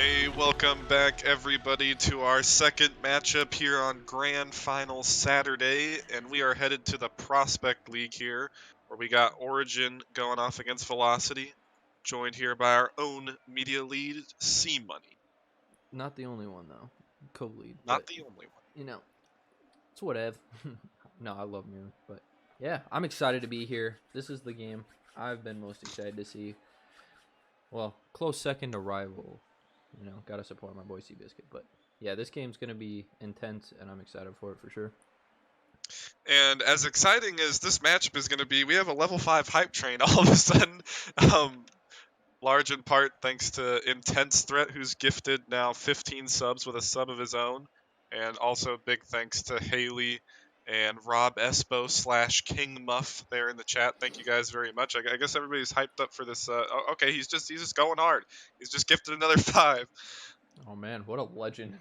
Hey, welcome back everybody to our second matchup here on Grand Final Saturday, and we are headed to the Prospect League here, where we got Origin going off against Velocity, joined here by our own media lead, C-Money. Not the only one though. Co-lead, Not but the only one. you know, it's whatever. No, I love Mirror, but yeah, I'm excited to be here. This is the game I've been most excited to see. Well, close second to Rival. Gotta support my boy Seabiscuit, but yeah, this game's gonna be intense, and I'm excited for it for sure. And as exciting as this matchup is going to be, we have a level 5 hype train all of a sudden. Um, large in part thanks to Intense Threat, who's gifted now 15 subs with a sub of his own. And also big thanks to Haley and Rob Espo / King Muff there in the chat. Thank you guys very much. I guess everybody's hyped up for this. Okay, he's just going hard. He's just gifted another 5. Oh man, what a legend!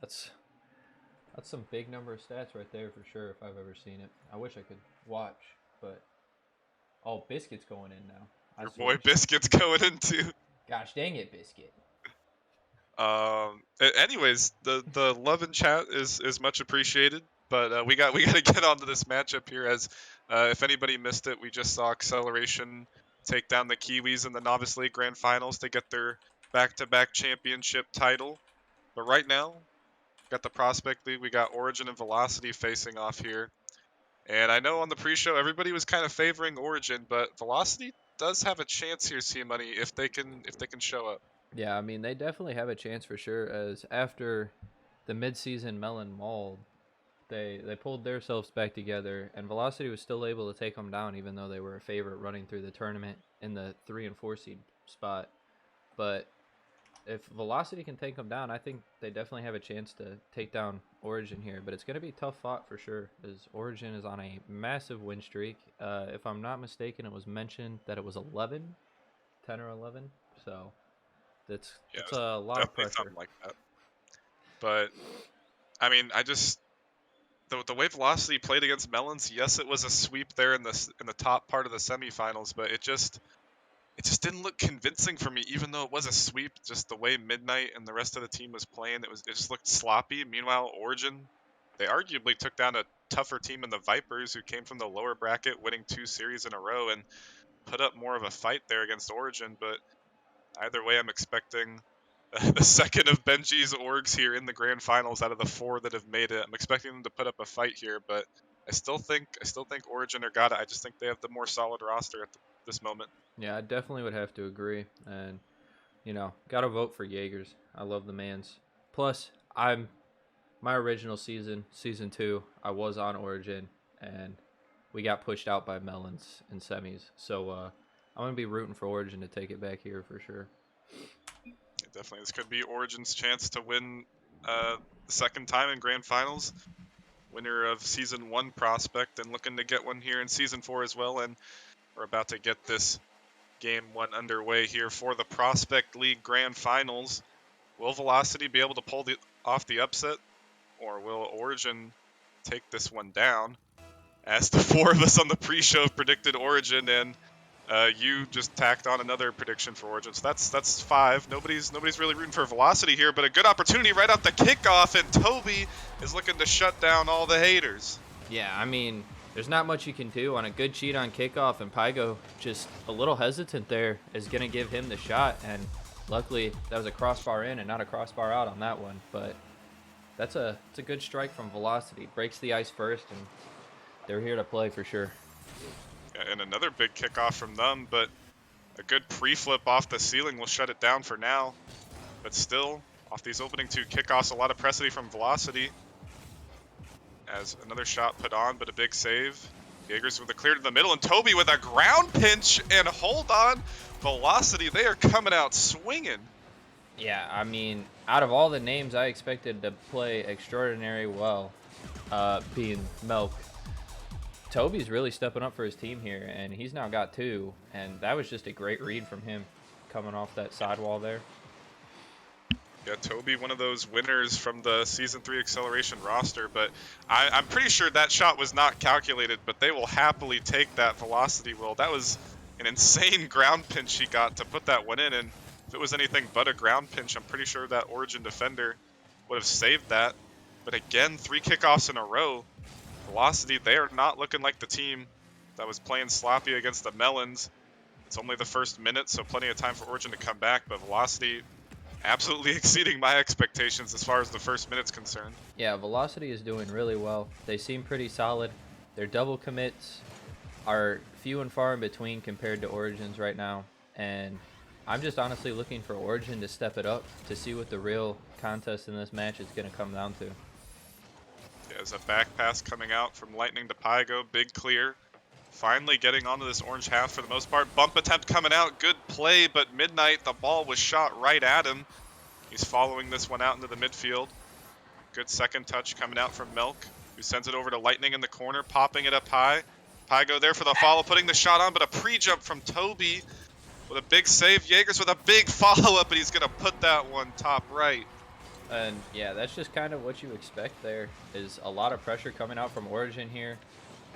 That's that's some big number of stats right there for sure. If I've ever seen it, I wish I could watch, but oh, Biscuit's going in now. I Your boy switched. Biscuit's going into. Gosh dang it, Biscuit. Anyways, the love in chat is much appreciated. But we got to get onto this matchup here. As if anybody missed it, we just saw Acceleration take down the Kiwis in the Novice League Grand Finals to get their back-to-back championship title. But right now, got the Prospect League. We got Origin and Velocity facing off here. And I know on the pre-show everybody was kind of favoring Origin, but Velocity does have a chance here, C-Money, if they can show up. Yeah, I mean, they definitely have a chance for sure. As after the midseason melon mold, they pulled themselves back together, and Velocity was still able to take them down, even though they were a favorite running through the tournament in the 3 and 4 seed spot. But if Velocity can take them down, I think they definitely have a chance to take down Origin here. But it's going to be tough fought for sure, as Origin is on a massive win streak. If I'm not mistaken, it was mentioned that it was 11, 10 or 11. So that's a lot of pressure. Something like that. But I mean, the way Velocity played against Melons, yes, it was a sweep there in the top part of the semifinals, but it just didn't look convincing for me, even though it was a sweep. Just the way Midnight and the rest of the team was playing, it just looked sloppy. Meanwhile, Origin, they arguably took down a tougher team in the Vipers, who came from the lower bracket, winning 2 series in a row, and put up more of a fight there against Origin. But either way, I'm expecting the second of Benji's orgs here in the grand finals out of the 4 that have made it. I'm expecting them to put up a fight here, but I still think Origin or Gata. I just think they have the more solid roster at this moment. Yeah, I definitely would have to agree. And, gotta vote for Jaegers. I love the mans. Plus, my original season 2, I was on Origin, and we got pushed out by Melons in semis. So I'm going to be rooting for Origin to take it back here for sure. Definitely, this could be Origin's chance to win the second time in grand finals. Winner of Season 1 Prospect, and looking to get one here in Season 4 as well. And we're about to get this Game 1 underway here for the Prospect League Grand Finals. Will Velocity be able to pull off the upset, or will Origin take this one down? As the 4 of us on the pre-show predicted Origin, and you just tacked on another prediction for Origin. So that's 5. Nobody's really rooting for Velocity here, but a good opportunity right out the kickoff, and Toby is looking to shut down all the haters. Yeah, I mean, there's not much you can do on a good cheat on kickoff, and Pygo just a little hesitant there is going to give him the shot, and luckily that was a crossbar in and not a crossbar out on that one. But it's a good strike from Velocity. Breaks the ice first, and they're here to play for sure. Yeah, and another big kickoff from them, but a good pre-flip off the ceiling will shut it down for now. But still, off these opening 2 kickoffs, a lot of pressure from Velocity. As another shot put on, but a big save. Jaegers with a clear to the middle, and Toby with a ground pinch, and hold on. Velocity, they are coming out swinging. Yeah, I mean, out of all the names I expected to play extraordinary well, being Milk, Toby's really stepping up for his team here, and he's now got 2, and that was just a great read from him coming off that sidewall there. Yeah, Toby, one of those winners from the Season 3 Acceleration roster, but I'm pretty sure that shot was not calculated, but they will happily take that Velocity will. That was an insane ground pinch he got to put that one in, and If it was anything but a ground pinch, I'm pretty sure that Origin defender would have saved that. But again, 3 kickoffs in a row. Velocity, they are not looking like the team that was playing sloppy against the Melons. It's only the first minute, so plenty of time for Origin to come back, but Velocity absolutely exceeding my expectations as far as the first minute's concerned. Yeah, Velocity is doing really well. They seem pretty solid. Their double commits are few and far in between compared to Origins right now, and I'm just honestly looking for Origin to step it up to see what the real contest in this match is going to come down to. There's a back pass coming out from Lightning to Pygo, big clear. Finally getting onto this orange half for the most part. Bump attempt coming out, good play, but Midnight, the ball was shot right at him. He's following this one out into the midfield. Good second touch coming out from Milk, who sends it over to Lightning in the corner, popping it up high. Pygo there for the follow, putting the shot on, but a pre-jump from Toby with a big save. Jaegers with a big follow-up, and he's going to put that one top right. And yeah, that's just kind of what you expect there, is a lot of pressure coming out from Origin here.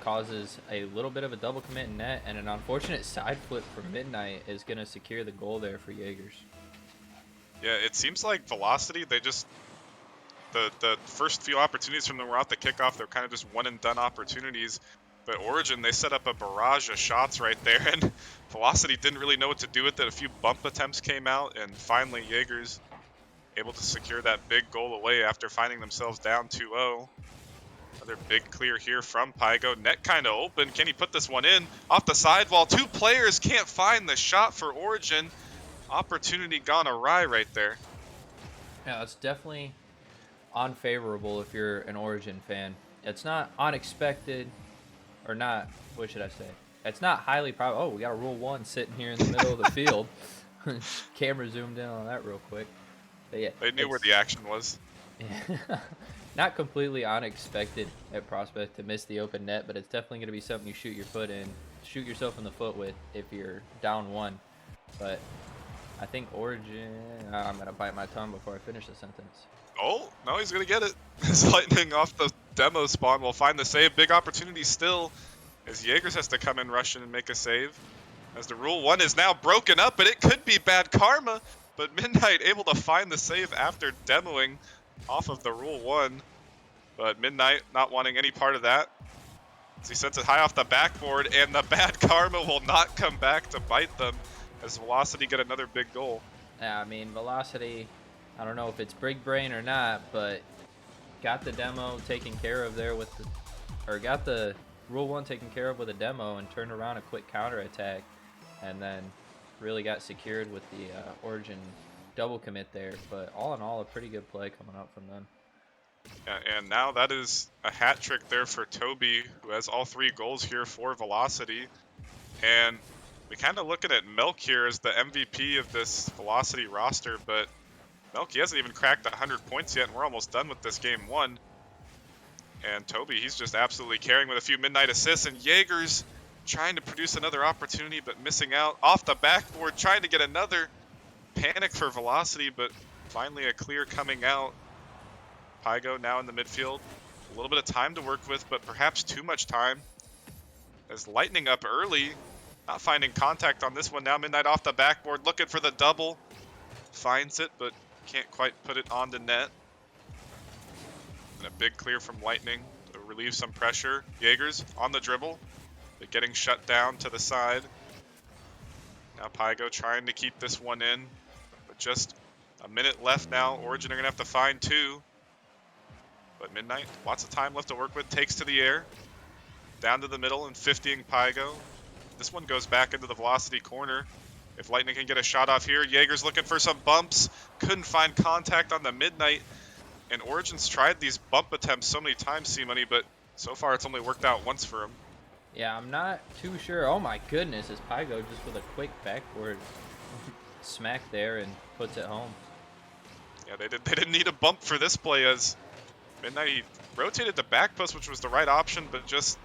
Causes a little bit of a double commit in net, and an unfortunate side flip from Midnight is going to secure the goal there for Jaegers. Yeah, it seems like Velocity, they just, the first few opportunities from them were off the kickoff. They're kind of just one-and-done opportunities. But Origin, they set up a barrage of shots right there, and Velocity didn't really know what to do with it. A few bump attempts came out, and finally Jaegers able to secure that big goal away after finding themselves down 2-0. Another big clear here from Pygo. Net kind of open. Can he put this one in? Off the sidewall. 2 players can't find the shot for Origin. Opportunity gone awry right there. Yeah, it's definitely unfavorable if you're an Origin fan. It's not unexpected, or not, what should I say? It's not highly probable. Oh, we got a Rule 1 sitting here in the middle of the field. Camera zoomed in on that real quick. But yeah, They knew where the action was. Yeah. Not completely unexpected at Prospect to miss the open net, but it's definitely going to be something you shoot yourself in the foot with if you're down 1. But I think Origin, I'm going to bite my tongue before I finish the sentence. Oh, no, he's going to get it. His Lightning off the demo spawn will find the save. Big opportunity still as Jaegers has to come in rushing and make a save. As the Rule 1 is now broken up, but it could be bad karma. But Midnight able to find the save after demoing off of the Rule 1. But Midnight not wanting any part of that, as he sends it high off the backboard, and the bad karma will not come back to bite them as Velocity get another big goal. Yeah, I mean, Velocity, I don't know if it's big brain or not, but got the demo taken care of there with the, or got the Rule 1 taken care of with a demo and turned around a quick counter attack, and then really got secured with the Origin double commit there. But all in all, a pretty good play coming out from them. And now that is a hat trick there for Toby, who has all 3 goals here for Velocity. And we kind of looking at Milk here as the MVP of this Velocity roster, but Milk, he hasn't even cracked 100 points yet, and we're almost done with this game 1. And Toby, he's just absolutely carrying with a few Midnight assists, and Jaegers trying to produce another opportunity, but missing out. Off the backboard, trying to get another panic for Velocity, but finally a clear coming out. Pygo now in the midfield. A little bit of time to work with, but perhaps too much time. As Lightning up early, not finding contact on this one. Now Midnight off the backboard, looking for the double. Finds it, but can't quite put it on the net. And a big clear from Lightning to relieve some pressure. Jaegers on the dribble, but getting shut down to the side. Now Pygo trying to keep this one in, but just a minute left now. Origin are going to have to find 2. But Midnight, lots of time left to work with, takes to the air. Down to the middle and 50ing Pygo. This one goes back into the Velocity corner. If Lightning can get a shot off here, Jaegers looking for some bumps. Couldn't find contact on the Midnight. And Origin's tried these bump attempts so many times, C-Money, but so far it's only worked out once for him. Yeah, I'm not too sure. Oh my goodness, is Pygo just with a quick backboard smack there and puts it home. Yeah, they didn't need a bump for this play, as Midnight, he rotated the back post, which was the right option, but just,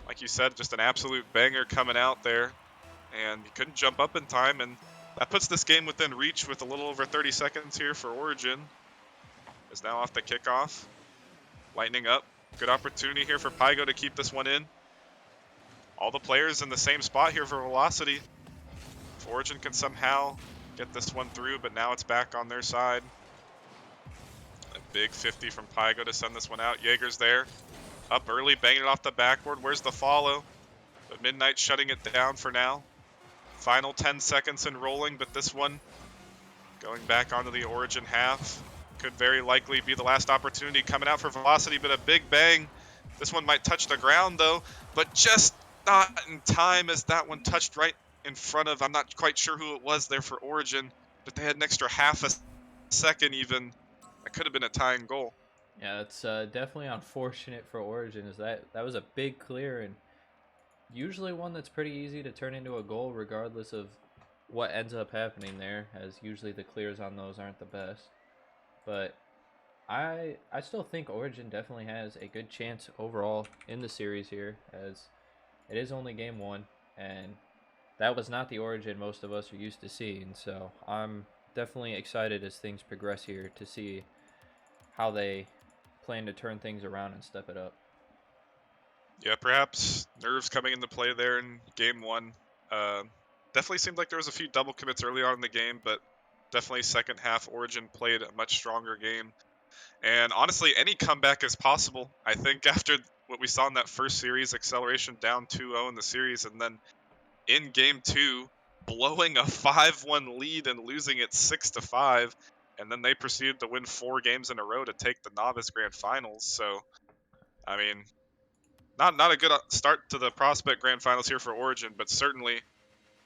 like you said, just an absolute banger coming out there. And he couldn't jump up in time, and that puts this game within reach with a little over 30 seconds here for Origin. Is now off the kickoff. Lightning up. Good opportunity here for Pygo to keep this one in. All the players in the same spot here for Velocity. If Origin can somehow get this one through, but now it's back on their side. A big 50 from Pygo to send this one out. Jaeger's there. Up early, banging it off the backboard. Where's the follow? But Midnight shutting it down for now. Final 10 seconds and rolling, but this one going back onto the Origin half. Could very likely be the last opportunity coming out for Velocity, but a big bang. This one might touch the ground though, but just not in time as that one touched right in front of, I'm not quite sure who it was there for Origin, but they had an extra half a second even. That could have been a tying goal. Yeah, it's definitely unfortunate for Origin. Is that was a big clear, and usually one that's pretty easy to turn into a goal regardless of what ends up happening there, as usually the clears on those aren't the best. But I still think Origin definitely has a good chance overall in the series here, as it is only game one, and that was not the Origin most of us are used to seeing. So I'm definitely excited as things progress here to see how they plan to turn things around and step it up. Yeah, perhaps nerves coming into play there in game one. Definitely seemed like there was a few double commits early on in the game, but definitely second half Origin played a much stronger game. And honestly, any comeback is possible. I think after what we saw in that first series, acceleration down 2-0 in the series, and then in game two, blowing a 5-1 lead and losing it 6-5, and then they proceeded to win 4 games in a row to take the Novice Grand Finals. So, I mean, not a good start to the Prospect Grand Finals here for Origin, but certainly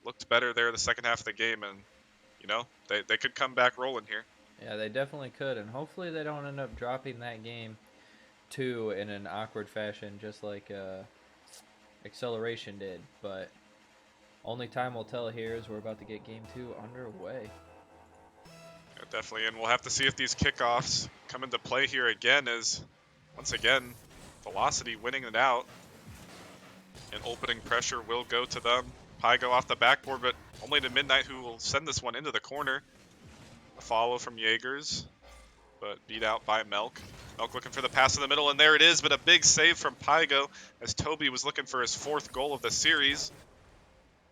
looked better there the second half of the game, and they could come back rolling here. Yeah, they definitely could, and hopefully they don't end up dropping that game too in an awkward fashion, just like Acceleration did. But only time will tell here as we're about to get game 2 underway. Yeah, definitely, and we'll have to see if these kickoffs come into play here again, as once again, Velocity winning it out, and opening pressure will go to them. Pygo off the backboard, but only to Midnight, who will send this one into the corner. A follow from Jaegers, but beat out by Melk. Melk looking for the pass in the middle, and there it is, but a big save from Pygo as Toby was looking for his 4th goal of the series.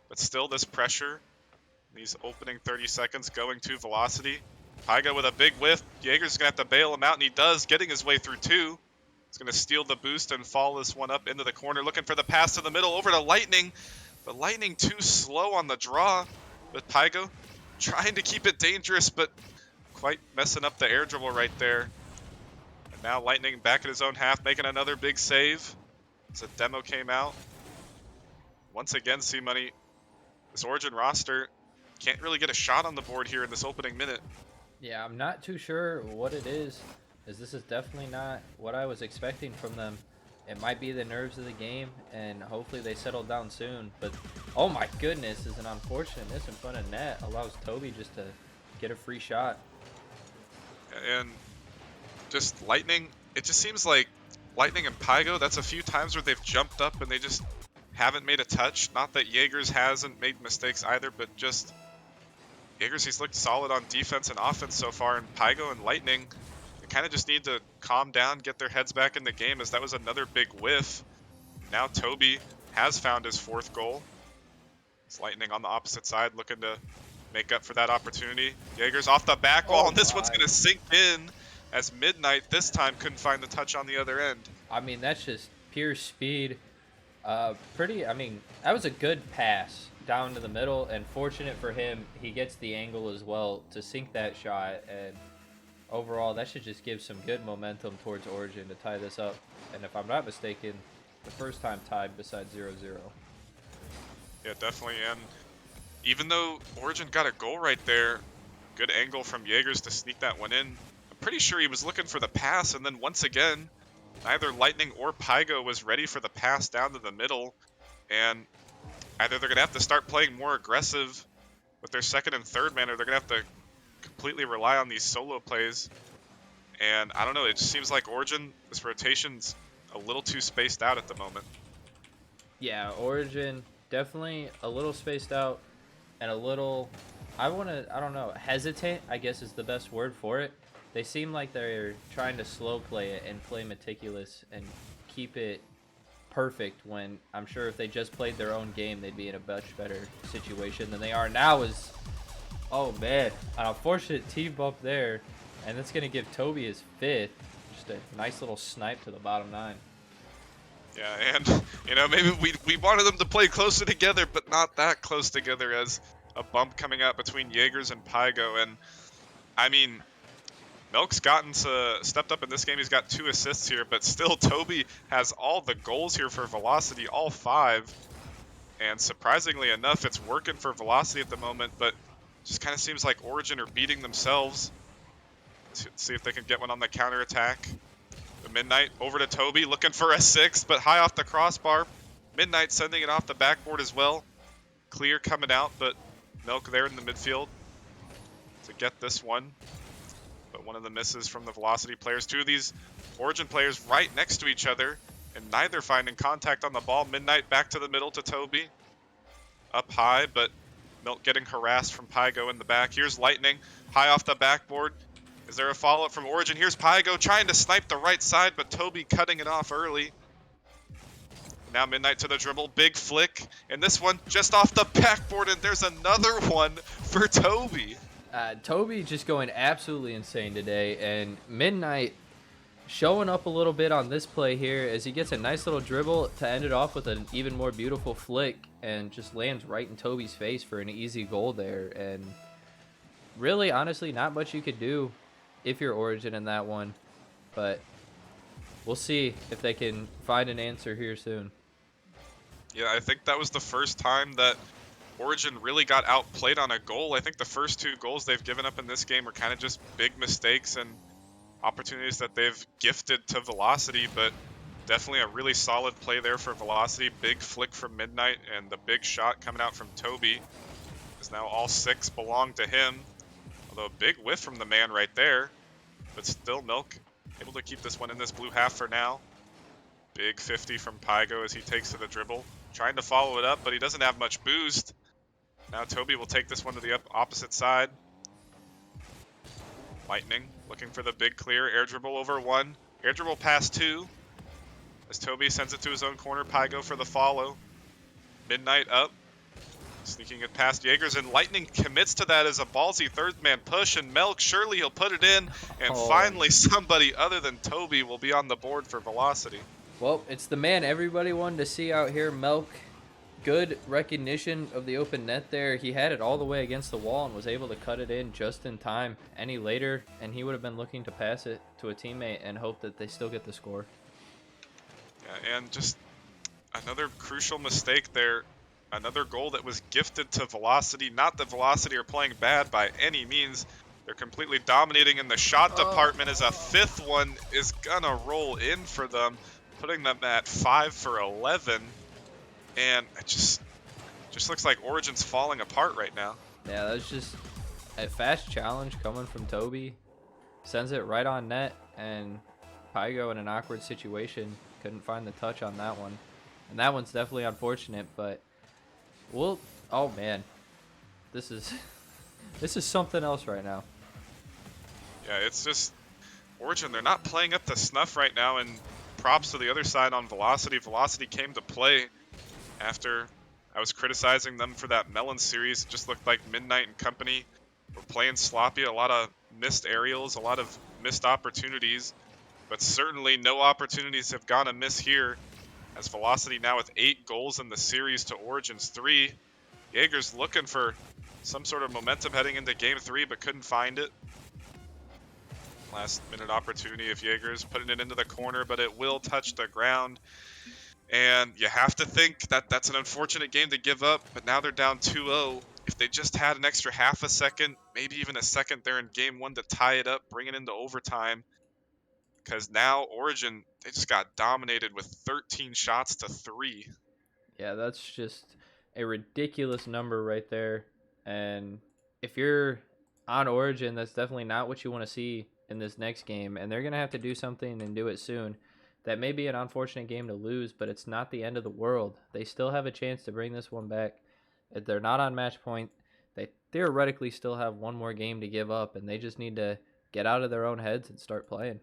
But still, this pressure, these opening 30 seconds going to Velocity. Pygo with a big whiff. Jaeger's going to have to bail him out, and he does, getting his way through 2. He's going to steal the boost and follow this one up into the corner, looking for the pass to the middle, over to Lightning. But Lightning too slow on the draw, with Pygo trying to keep it dangerous, but quite messing up the air dribble right there. And now Lightning back in his own half, making another big save. As a demo came out. Once again, C-Money, this Origin roster can't really get a shot on the board here in this opening minute. Yeah, I'm not too sure what it is, as this is definitely not what I was expecting from them. It might be the nerves of the game, and hopefully they settle down soon. But, oh my goodness, is an unfortunate miss in front of net. Allows Toby just to get a free shot. And just Lightning, it just seems like Lightning and Pygo, that's a few times where they've jumped up and they just haven't made a touch. Not that Jaegers hasn't made mistakes either, but just Jaegers, he's looked solid on defense and offense so far, and Pygo and Lightning, they kind of just need to calm down, get their heads back in the game, as that was another big whiff. Now Toby has found his 4th goal. It's Lightning on the opposite side looking to make up for that opportunity. Jaegers off the back wall, and this one's going to sink in, as Midnight this time couldn't find the touch on the other end. I mean, that's just pure speed. I mean, that was a good pass down to the middle, and fortunate for him, he gets the angle as well to sink that shot, and overall, that should just give some good momentum towards Origin to tie this up. And if I'm not mistaken, the first time tied besides 0-0. Yeah, definitely, and even though Origin got a goal right there, good angle from Jaegers to sneak that one in. I'm pretty sure he was looking for the pass, and then once again, neither Lightning or Pygo was ready for the pass down to the middle, and either they're going to have to start playing more aggressive with their second and third man, or they're going to have to completely rely on these solo plays. And I don't know, it just seems like Origin, this rotation's a little too spaced out at the moment. Yeah, Origin definitely a little spaced out and a little, I don't know, hesitant, I guess is the best word for it. They seem like they're trying to slow play it and play meticulous and keep it perfect, when I'm sure if they just played their own game, they'd be in a much better situation than they are now, as Oh man, an unfortunate team bump there, and that's gonna give Toby his 5th. Just a nice little snipe to the bottom 9. Yeah, and maybe we wanted them to play closer together, but not that close together, as a bump coming out between Jaegers and Pygo. And I mean, Milk's stepped up in this game. He's got 2 assists here, but still Toby has all the goals here for Velocity, all 5. And surprisingly enough, it's working for Velocity at the moment, but just kind of seems like Origin are beating themselves. Let's see if they can get one on the counterattack. The Midnight over to Toby, looking for a 6, but high off the crossbar. Midnight sending it off the backboard as well. Clear coming out, but Milk there in the midfield to get this one. But one of the misses from the Velocity players. 2 of these Origin players right next to each other, and neither finding contact on the ball. Midnight back to the middle to Toby. Up high, but Milk getting harassed from Pygo in the back. Here's Lightning, high off the backboard. Is there a follow-up from Origin? Here's Pygo trying to snipe the right side, but Toby cutting it off early. Now Midnight to the dribble, big flick, and this one just off the backboard, and there's another one for Toby. Toby just going absolutely insane today, and Midnight showing up a little bit on this play here as he gets a nice little dribble to end it off with an even more beautiful flick and just lands right in Toby's face for an easy goal there. And really, honestly, not much you could do if you're Origin in that one, but we'll see if they can find an answer here soon. Yeah, I think that was the first time that Origin really got outplayed on a goal. I think the first 2 goals they've given up in this game were kind of just big mistakes and opportunities that they've gifted to Velocity, but definitely a really solid play there for Velocity. Big flick from Midnight, and the big shot coming out from Toby, because now all 6 belong to him. Although a big whiff from the man right there, but still Milk able to keep this one in this blue half for now. Big 50 from Pygo as he takes to the dribble, trying to follow it up, but he doesn't have much boost. Now Toby will take this one to the opposite side. Lightning looking for the big clear, air dribble over 1, air dribble past 2. As Toby sends it to his own corner, Pygo for the follow. Midnight up, sneaking it past Jaegers, and Lightning commits to that as a ballsy third man push, and Milk, surely he'll put it in, and finally somebody other than Toby will be on the board for Velocity. Well, it's the man everybody wanted to see out here, Milk. Good recognition of the open net there. He had it all the way against the wall and was able to cut it in just in time. Any later, and he would have been looking to pass it to a teammate and hope that they still get the score. Yeah, and just another crucial mistake there. Another goal that was gifted to Velocity. Not that Velocity are playing bad by any means. They're completely dominating in the shot department, as a 5th one is gonna roll in for them, putting them at 5 for 11. And it just looks like Origin's falling apart right now. Yeah, that's just a fast challenge coming from Toby. Sends it right on net, and Pygo in an awkward situation couldn't find the touch on that one. And that one's definitely unfortunate, but oh man. This is something else right now. Yeah, it's just Origin, they're not playing up to snuff right now, and props to the other side on Velocity. Velocity came to play after I was criticizing them for that Melon series. It just looked like Midnight and company were playing sloppy, a lot of missed aerials, a lot of missed opportunities, but certainly no opportunities have gone amiss here, as Velocity now with 8 goals in the series to Origin's 3. Jaegers looking for some sort of momentum heading into game 3, but couldn't find it. Last minute opportunity of Jaegers putting it into the corner, but it will touch the ground. And you have to think that that's an unfortunate game to give up, but now they're down 2-0. If they just had an extra half a second, maybe even a second there in game 1 to tie it up, bring it into overtime, because now Origin, they just got dominated with 13 shots to 3. Yeah, that's just a ridiculous number right there. And if you're on Origin, that's definitely not what you want to see in this next game. And they're going to have to do something and do it soon. That may be an unfortunate game to lose, but it's not the end of the world. They still have a chance to bring this one back. If they're not on match point, they theoretically still have one more game to give up, and they just need to get out of their own heads and start playing.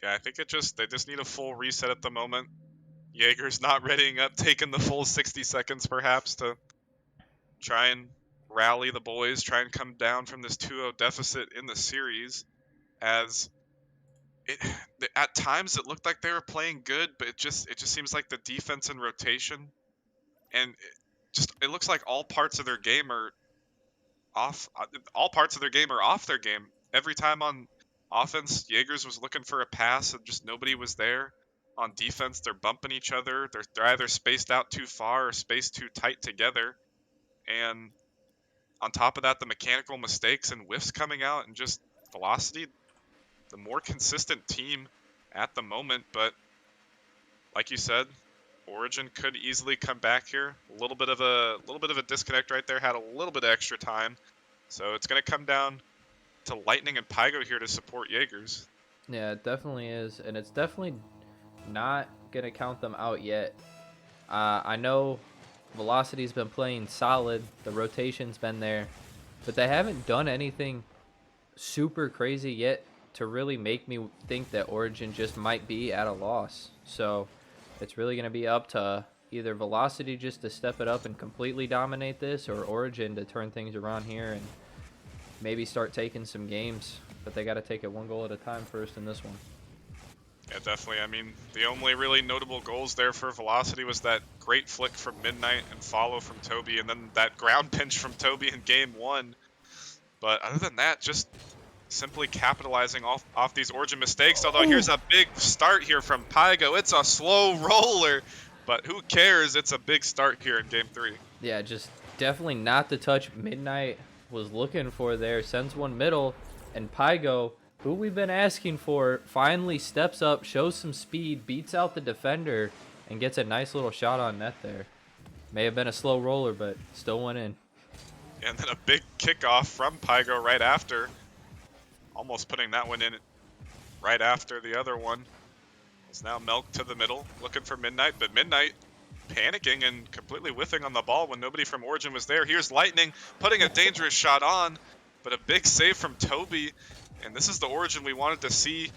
Yeah, I think they just need a full reset at the moment. Jaeger's not readying up, taking the full 60 seconds perhaps to try and rally the boys, try and come down from this 2-0 deficit in the series. As it, at times it looked like they were playing good, but it just seems like the defense and rotation, and it looks like all parts of their game are off. All parts of their game are off their game. Every time on offense, Jaegers was looking for a pass and just nobody was there. On defense, they're bumping each other. They're either spaced out too far or spaced too tight together. And on top of that, the mechanical mistakes and whiffs coming out, and just Velocity, the more consistent team at the moment. But like you said, Origin could easily come back here. A little bit of a disconnect right there. Had a little bit of extra time, so it's going to come down to Lightning and Pygo here to support Jaegers. Yeah, it definitely is, and it's definitely not gonna count them out yet. I know Velocity's been playing solid, the rotation's been there, but they haven't done anything super crazy yet to really make me think that Origin just might be at a loss. So it's really gonna be up to either Velocity just to step it up and completely dominate this, or Origin to turn things around here and maybe start taking some games. But they got to take it one goal at a time first in this one. Yeah, definitely. I mean, the only really notable goals there for Velocity was that great flick from Midnight and follow from Toby, and then that ground pinch from Toby in game 1. But other than that, just simply capitalizing off these Origin mistakes. Although here's a big start here from Pygo. It's a slow roller, but who cares? It's a big start here in game 3. Yeah, just definitely not the touch Midnight was looking for there. Sends one middle, and Pygo, who we've been asking for, finally steps up, shows some speed, beats out the defender, and gets a nice little shot on net there. May have been a slow roller, but still went in. And then a big kickoff from Pygo right after. Almost putting that one in right after the other one. It's now Melk to the middle, looking for Midnight, but Midnight panicking and completely whiffing on the ball when nobody from Origin was there. Here's Lightning putting a dangerous shot on, but a big save from Toby. And this is the Origin we wanted to see,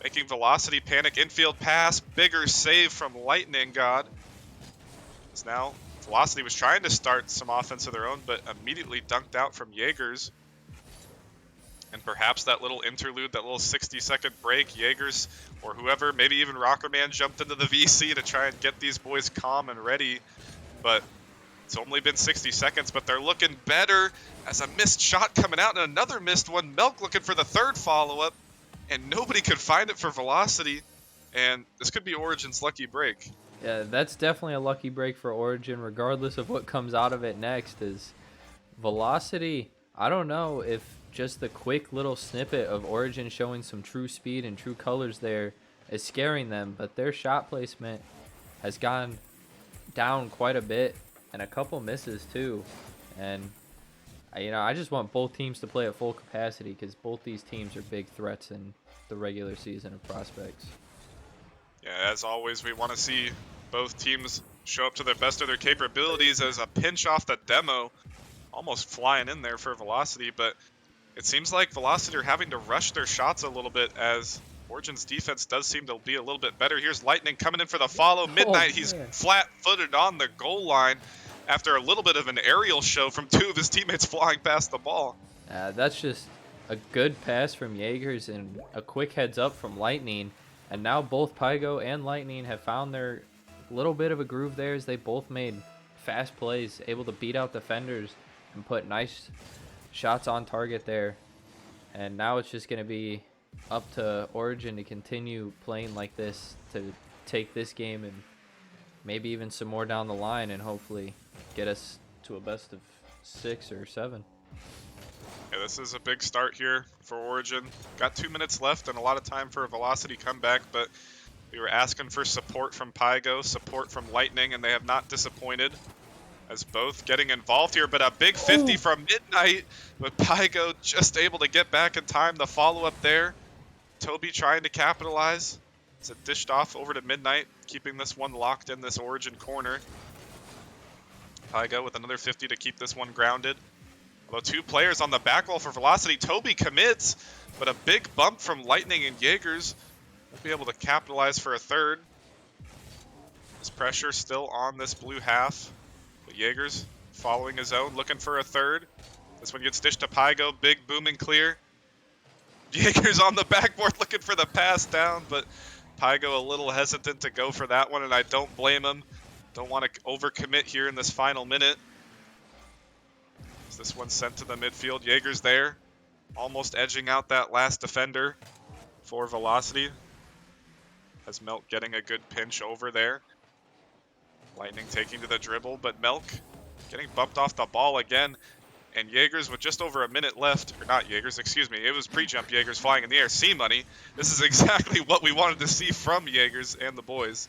making Velocity panic. Infield pass, bigger save from Lightning God. As now Velocity was trying to start some offense of their own, but immediately dunked out from Jaegers. And perhaps that little interlude, that little 60-second break, Jaegers or whoever, maybe even Rockerman jumped into the VC to try and get these boys calm and ready. But it's only been 60 seconds, but they're looking better as a missed shot coming out and another missed one. Melk looking for the third follow-up, and nobody could find it for Velocity. And this could be Origin's lucky break. Yeah, that's definitely a lucky break for Origin, regardless of what comes out of it next. Is Velocity, I don't know if just the quick little snippet of Origin showing some true speed and true colors there is scaring them, but their shot placement has gone down quite a bit, and a couple misses too. And I just want both teams to play at full capacity, because both these teams are big threats in the regular season of prospects. Yeah, as always, we want to see both teams show up to the best of their capabilities. As a pinch off the demo, almost flying in there for Velocity, but it seems like Velocity are having to rush their shots a little bit, as Origin's defense does seem to be a little bit better. Here's Lightning coming in for the follow. Midnight, he's flat-footed on the goal line after a little bit of an aerial show from two of his teammates flying past the ball. That's just a good pass from Jaegers and a quick heads up from Lightning. And now both Pygo and Lightning have found their little bit of a groove there, as they both made fast plays, able to beat out defenders and put nice shots on target there. And now it's just going to be up to Origin to continue playing like this, to take this game and maybe even some more down the line, and hopefully get us to a best of 6 or 7. Yeah, this is a big start here for Origin. Got 2 minutes left and a lot of time for a Velocity comeback, but we were asking for support from Pygo, support from Lightning, and they have not disappointed, as both getting involved here. But a big 50 from Midnight, with Pygo just able to get back in time. The follow-up there. Toby trying to capitalize. It's dished off over to Midnight, keeping this one locked in this Origin corner. Pygo with another 50 to keep this one grounded. Although 2 players on the back wall for Velocity. Toby commits, but a big bump from Lightning and Jaegers. Won't be able to capitalize for a third. This pressure still on this blue half. But Jaegers following his own, looking for a third. This one gets dished to Pygo, big booming clear. Jaeger's on the backboard looking for the pass down, but Pygo a little hesitant to go for that one, and I don't blame him. Don't want to overcommit here in this final minute. Is this one sent to the midfield? Jaeger's there, almost edging out that last defender for Velocity. Has Melk getting a good pinch over there. Lightning taking to the dribble, but Melk getting bumped off the ball again. And Jaegers with just over a minute left, or not Jaegers, excuse me, it was pre-jump Jaegers flying in the air. C-Money. This is exactly what we wanted to see from Jaegers and the boys.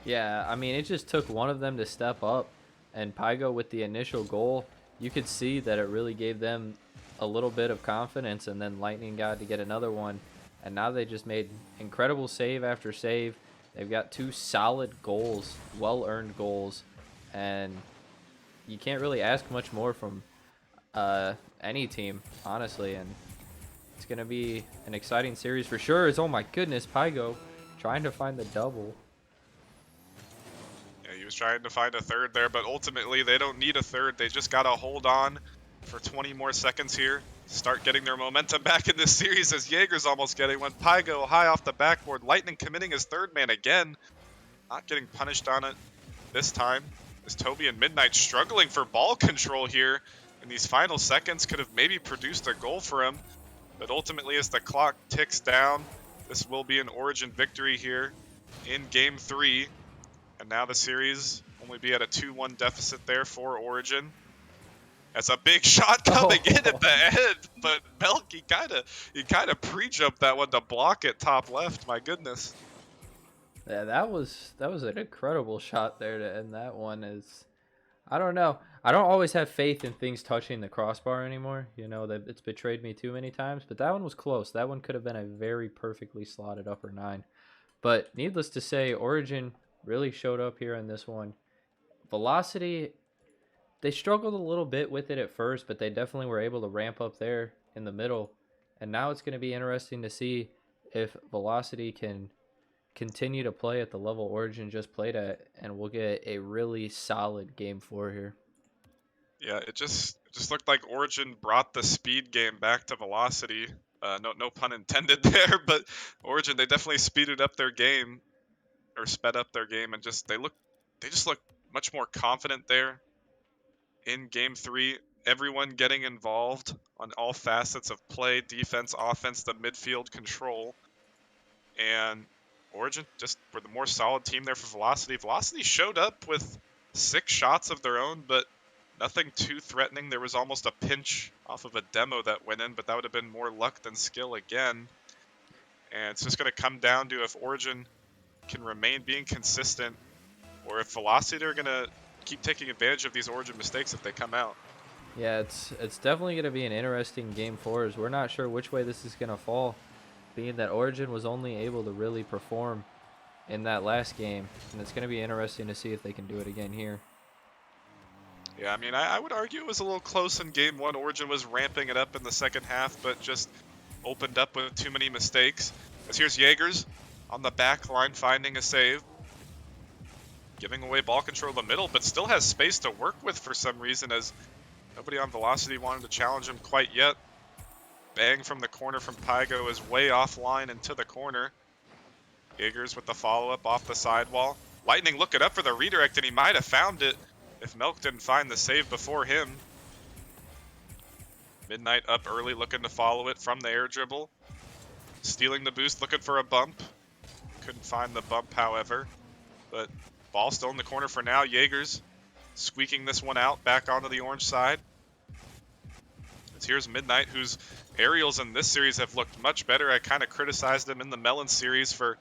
Yeah, I mean, it just took one of them to step up, and Pygo with the initial goal, you could see that it really gave them a little bit of confidence, and then Lightning got to get another one, and now they just made incredible save after save. They've got 2 solid goals, well-earned goals, and you can't really ask much more from any team, honestly, and it's going to be an exciting series for sure. Oh my goodness, Pygo trying to find the double. Yeah, he was trying to find a third there, but ultimately they don't need a third. They just got to hold on for 20 more seconds here. Start getting their momentum back in this series as Jaeger's almost getting one. Pygo high off the backboard. Lightning committing his third man again. Not getting punished on it this time. As Toby and Midnight struggling for ball control here in these final seconds, could have maybe produced a goal for him. But ultimately, as the clock ticks down, this will be an Origin victory here in Game 3. And now the series only be at a 2-1 deficit there for Origin. That's a big shot coming in at the end, but Melk, he kind of pre-jumped that one to block it top left. My goodness. Yeah, that was an incredible shot there to end that one. I don't know. I don't always have faith in things touching the crossbar anymore. You know, that it's betrayed me too many times, but that one was close. That one could have been a very perfectly slotted upper 9. But needless to say, Origin really showed up here in this one. Velocity, they struggled a little bit with it at first, but they definitely were able to ramp up there in the middle. And now it's going to be interesting to see if Velocity can continue to play at the level Origin just played at, and we'll get a really solid Game 4 here. Yeah, it just looked like Origin brought the speed game back to Velocity. No pun intended there, but Origin, they definitely speeded up their game, or sped up their game, and they just look much more confident there in Game 3. Everyone getting involved on all facets of play, defense, offense, the midfield control. And Origin just were the more solid team there for Velocity. Velocity showed up with 6 shots of their own, but nothing too threatening. There was almost a pinch off of a demo that went in, but that would have been more luck than skill again. And it's just going to come down to if Origin can remain being consistent, or if Velocity are going to keep taking advantage of these Origin mistakes if they come out. Yeah, it's definitely going to be an interesting Game 4, as we're not sure which way this is going to fall, being that Origin was only able to really perform in that last game, and it's going to be interesting to see if they can do it again here. Yeah, I mean, I would argue it was a little close in Game 1. Origin was ramping it up in the second half, but just opened up with too many mistakes. As here's Jaegers on the back line finding a save. Giving away ball control in the middle, but still has space to work with for some reason, as nobody on Velocity wanted to challenge him quite yet. Bang from the corner from Pygo is way offline into the corner. Jaegers with the follow-up off the sidewall. Lightning looking up for the redirect, and he might have found it if Melk didn't find the save before him. Midnight up early, looking to follow it from the air dribble. Stealing the boost, looking for a bump. Couldn't find the bump, however. But ball still in the corner for now. Jaegers squeaking this one out back onto the orange side. Here's Midnight, whose aerials in this series have looked much better. I kind of criticized him in the Melon series for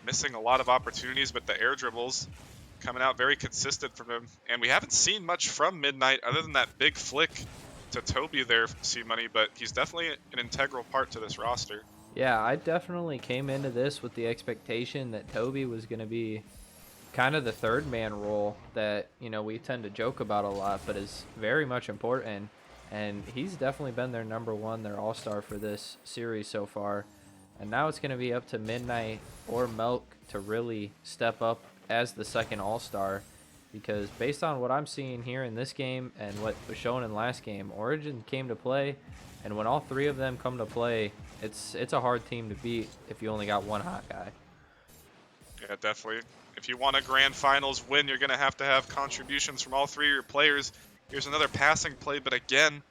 missing a lot of opportunities, but the air dribbles coming out very consistent from him. And we haven't seen much from Midnight other than that big flick to Toby there, C-Money, but he's definitely an integral part to this roster. Yeah, I definitely came into this with the expectation that Toby was going to be kind of the third man role that, you know, we tend to joke about a lot, but is very much important. And he's definitely been their number one, their all-star for this series so far. And now it's going to be up to Midnight or Melk to really step up as the second all-star. because based on what I'm seeing here in this game and what was shown in last game, Origin came to play, and when all three of them come to play, it's a hard team to beat if you only got one hot guy. Yeah, definitely. If you want a grand finals win, you're going to have contributions from all three of your players. Here's another passing play, but again,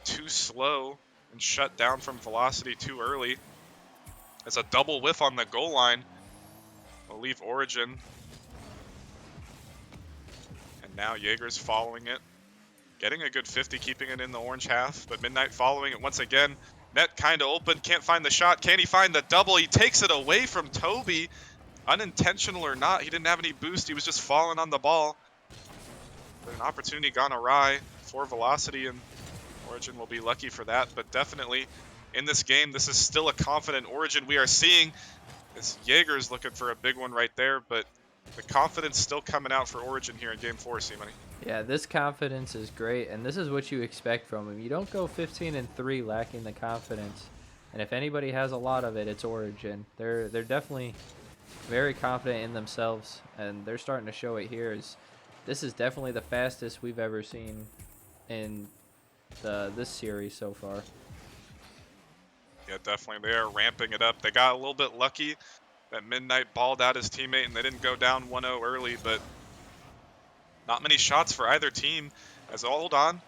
too slow and shut down from velocity too early. It's a double whiff on the goal line. We'll leave Origin. And now Jaeger's following it. Getting a good 50, keeping it in the orange half, but Midnight following it once again. Net kind of open, can't find the shot. Can he find the double? He takes it away from Toby. Unintentional or not, he didn't have any boost. He was just falling on the ball. But an opportunity gone awry for velocity, and Origin will be lucky for that. But definitely in this game, this is still a confident Origin we are seeing. This Jaeger's looking for a big one right there, but the confidence still coming out for Origin here in Game 4, C-Money. Yeah, this confidence is great, and this is what you expect from him. You don't go 15-3 lacking the confidence, and if anybody has a lot of it, it's Origin. They're definitely very confident in themselves, and they're starting to show it here. This is definitely the fastest we've ever seen in this series so far. Yeah, definitely. They are ramping it up. They got a little bit lucky that Midnight balled out his teammate and they didn't go down 1-0 early, but not many shots for either team. As hold on,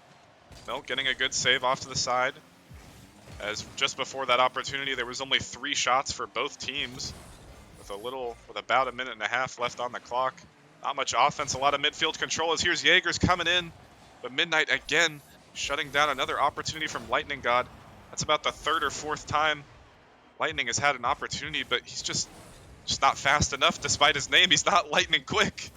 Milk getting a good save off to the side. As just before that opportunity, there was only 3 shots for both teams, with about a minute and a half left on the clock. Not much offense, a lot of midfield control. As here's Jaeger's coming in, but Midnight again shutting down another opportunity from Lightning God. That's about the 3rd or 4th time Lightning has had an opportunity, but he's just not fast enough. Despite his name, he's not lightning quick.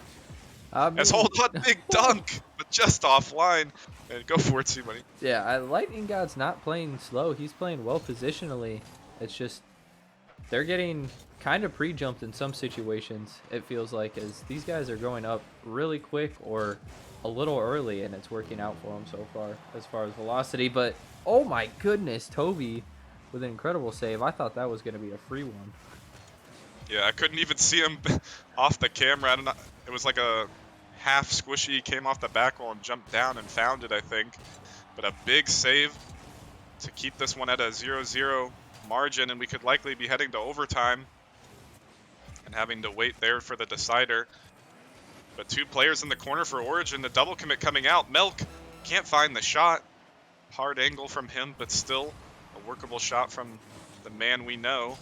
As hold on, big dunk, but just offline. And go for it, C-Money. Yeah, Lightning God's not playing slow. He's playing well positionally. It's just they're getting kind of pre-jumped in some situations, it feels like, as these guys are going up really quick or a little early, and it's working out for them so far as velocity. But, oh my goodness, Toby with an incredible save. I thought that was going to be a free one. Yeah, I couldn't even see him off the camera. I don't know. It was like a half squishy. He came off the back wall and jumped down and found it, I think. But a big save to keep this one at a 0-0 margin, and we could likely be heading to overtime and having to wait there for the decider. But 2 players in the corner for Origin. The double commit coming out. Milk can't find the shot. Hard angle from him, but still a workable shot from the man we know.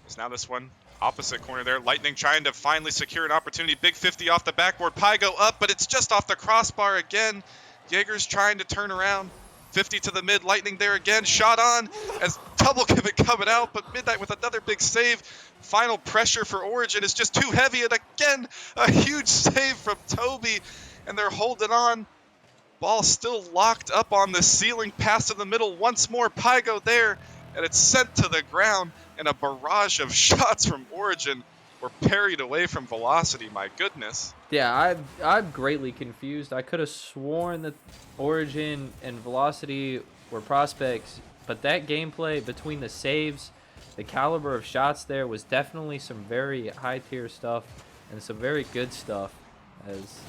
There's now this one opposite corner there. Lightning trying to finally secure an opportunity. Big 50 off the backboard. Pygo up, but it's just off the crossbar again. Jaeger's trying to turn around. 50 to the mid. Lightning there again. Shot on as double commit coming out, but Midnight with another big save. Final pressure for Origin is just too heavy, and again, a huge save from Toby, and they're holding on. Ball still locked up on the ceiling. Pass in the middle. Once more, Pygo there, and it's sent to the ground, and a barrage of shots from Origin were parried away from velocity. My goodness. Yeah, I'm greatly confused. I could have sworn that Origin and velocity were prospects, but that gameplay between the saves, the caliber of shots there was definitely some very high tier stuff and some very good stuff, as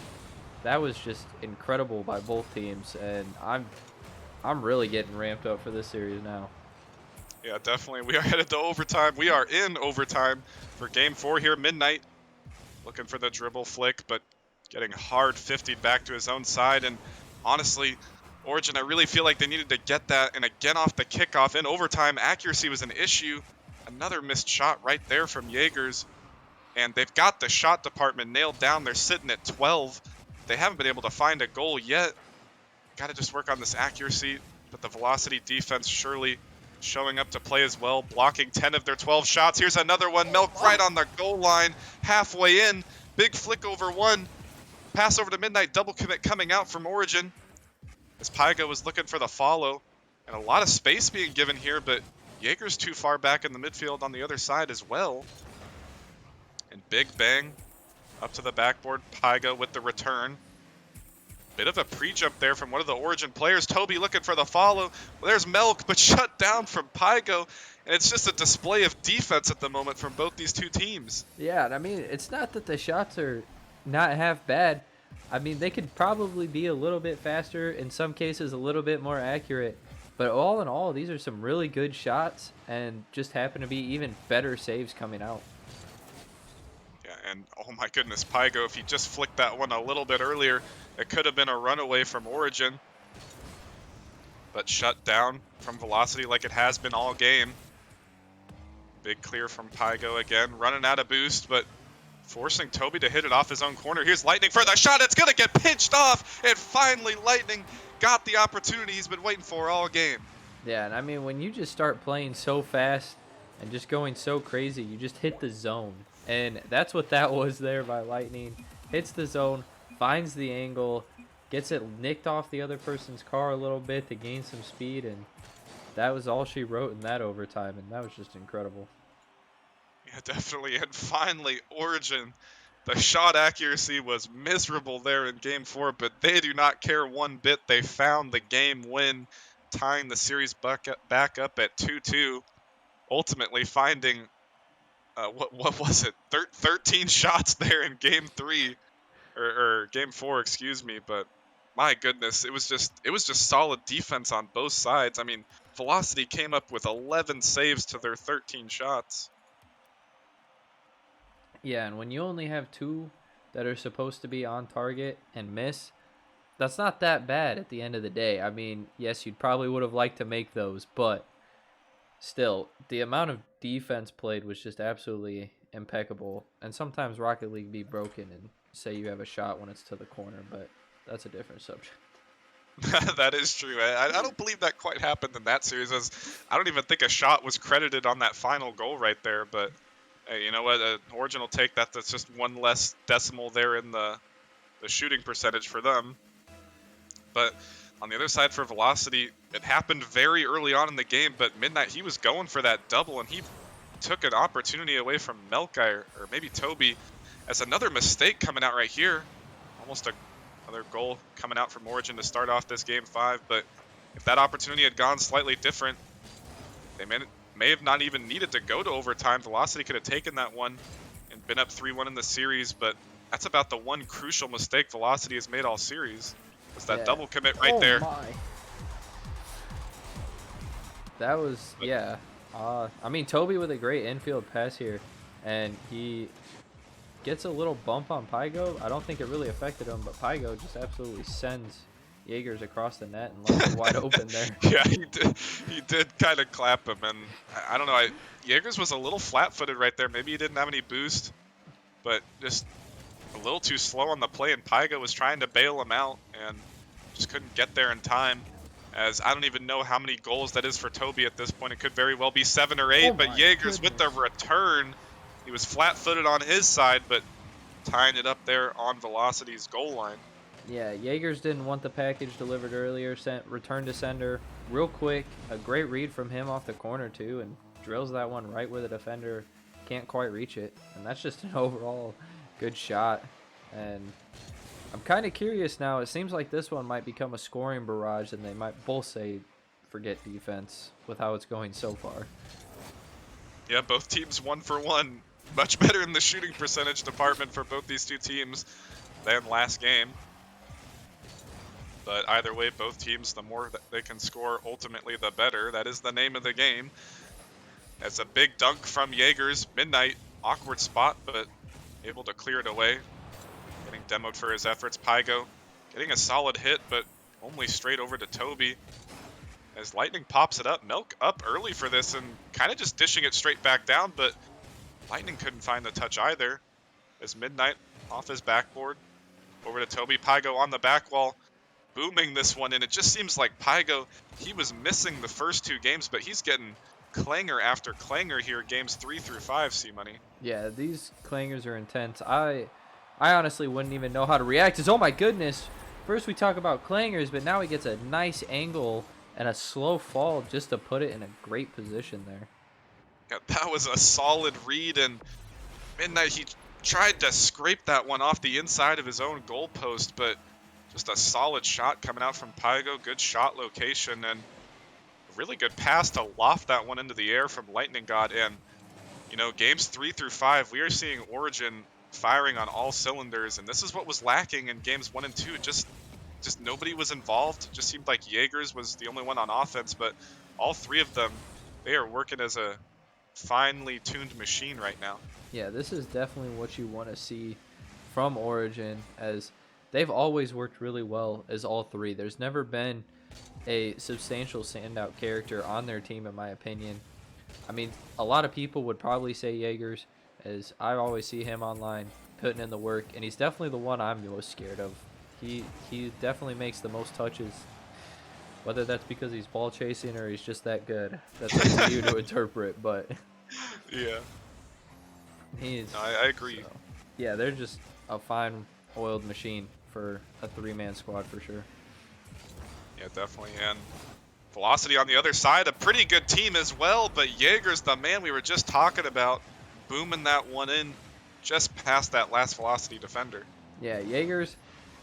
that was just incredible by both teams, and I'm really getting ramped up for this series now. Yeah, definitely. We are headed to overtime. We are in overtime for Game 4 here. Midnight looking for the dribble flick, but getting hard 50'd back to his own side. And honestly, Origin, I really feel like they needed to get that. And again, off the kickoff in overtime, accuracy was an issue. Another missed shot right there from Jaegers. And they've got the shot department nailed down. They're sitting at 12. They haven't been able to find a goal yet. Got to just work on this accuracy. But the velocity defense surely showing up to play as well, blocking 10 of their 12 shots. Here's another one. Milk right on the goal line, halfway in. Big flick over one. Pass over to Midnight. Double commit coming out from Origin, as Pygo was looking for the follow. And a lot of space being given here, but Jaeger's too far back in the midfield on the other side as well. And big bang up to the backboard. Pygo with the return. Bit of a pre-jump there from one of the Origin players. Toby looking for the follow. Well, there's Milk, but shut down from Pygo. And it's just a display of defense at the moment from both these two teams. Yeah, and I mean, it's not that the shots are not half bad, I mean, they could probably be a little bit faster, in some cases a little bit more accurate, but all in all, these are some really good shots and just happen to be even better saves coming out. Yeah, and oh my goodness, Pygo, if he just flicked that one a little bit earlier, it could have been a runaway from Origin. But shut down from Velocity like it has been all game. Big clear from Pygo again, running out of boost, but forcing Toby to hit it off his own corner. Here's Lightning for the shot. It's going to get pinched off. And finally, Lightning got the opportunity he's been waiting for all game. Yeah, and I mean, when you just start playing so fast and just going so crazy, you just hit the zone. And that's what that was there by Lightning. Hits the zone, finds the angle, gets it nicked off the other person's car a little bit to gain some speed, and that was all she wrote in that overtime, and that was just incredible. Yeah, definitely. And finally, Origin. The shot accuracy was miserable there in Game 4, but they do not care one bit. They found the game win, tying the series back up at 2-2. Ultimately finding, what was it, 13 shots there in Game 3, or Game 4, excuse me. But my goodness, it was just solid defense on both sides. I mean, Velocity came up with 11 saves to their 13 shots. Yeah, and when you only have two that are supposed to be on target and miss, that's not that bad at the end of the day. I mean, yes, you'd probably would have liked to make those, but still, the amount of defense played was just absolutely impeccable. And sometimes Rocket League be broken and say you have a shot when it's to the corner, but that's a different subject. That is true. I don't believe that quite happened in that series, as I don't even think a shot was credited on that final goal right there. But hey, you know what? Origin will take that. That's just one less decimal there in the shooting percentage for them. But on the other side for Velocity, it happened very early on in the game, but Midnight, he was going for that double, and he took an opportunity away from Melkai, or maybe Toby, as another mistake coming out right here. Almost another goal coming out from Origin to start off this Game 5, but if that opportunity had gone slightly different, they may have not even needed to go to overtime. Velocity could have taken that one and been up 3-1 in the series, but that's about the one crucial mistake Velocity has made all series. Was that double commit right there. My. That was, yeah. I mean, Toby with a great infield pass here, and he gets a little bump on Pygo. I don't think it really affected him, but Pygo just absolutely sends Jaegers across the net and left it wide open there. Yeah, he did kind of clap him, and I don't know. Jaegers was a little flat-footed right there. Maybe he didn't have any boost, but just a little too slow on the play, and Pygo was trying to bail him out and just couldn't get there in time. As I don't even know how many goals that is for Toby at this point. It could very well be 7 or 8, but Jaegers with the return, he was flat-footed on his side, but tying it up there on Velocity's goal line. Yeah, Jaegers didn't want the package delivered earlier, returned to sender real quick. A great read from him off the corner too, and drills that one right where the defender can't quite reach it. And that's just an overall good shot. And I'm kind of curious now. It seems like this one might become a scoring barrage, and they might both say forget defense with how it's going so far. Yeah, both teams 1 for 1. Much better in the shooting percentage department for both these two teams than last game. But either way, both teams, the more that they can score, ultimately the better. That is the name of the game. That's a big dunk from Jaegers. Midnight, awkward spot, but able to clear it away. Getting demoed for his efforts. Pygo getting a solid hit, but only straight over to Toby. As Lightning pops it up, Milk up early for this and kind of just dishing it straight back down, but Lightning couldn't find the touch either. As Midnight off his backboard, over to Toby. Pygo on the back wall, booming this one, and it just seems like Pygo, he was missing the first 2 games, but he's getting clanger after clanger here, games 3 through 5, C-Money. Yeah, these clangers are intense. I honestly wouldn't even know how to react. Oh my goodness. First we talk about clangers, but now he gets a nice angle and a slow fall just to put it in a great position there. Yeah, that was a solid read, and Midnight, he tried to scrape that one off the inside of his own goal post, but just a solid shot coming out from Pygo. Good shot location, and a really good pass to loft that one into the air from Lightning God. And, you know, games 3 through 5, we are seeing Origin firing on all cylinders, and this is what was lacking in games 1 and 2. Just nobody was involved. Just seemed like Jaegers was the only one on offense, but all three of them, they are working as a finely tuned machine right now. Yeah, this is definitely what you want to see from Origin, as they've always worked really well as all three. There's never been a substantial standout character on their team, in my opinion. I mean, a lot of people would probably say Jaegers, as I always see him online putting in the work, and he's definitely the one I'm most scared of. He definitely makes the most touches. Whether that's because he's ball chasing or he's just that good, that's up to you to interpret. But Yeah, he's. no, I agree. So, yeah, they're just a fine oiled machine for a three-man squad for sure. Yeah, definitely. And Velocity on the other side, a pretty good team as well, but Jaeger's the man we were just talking about, booming that one in just past that last Velocity defender. Yeah, Jaeger's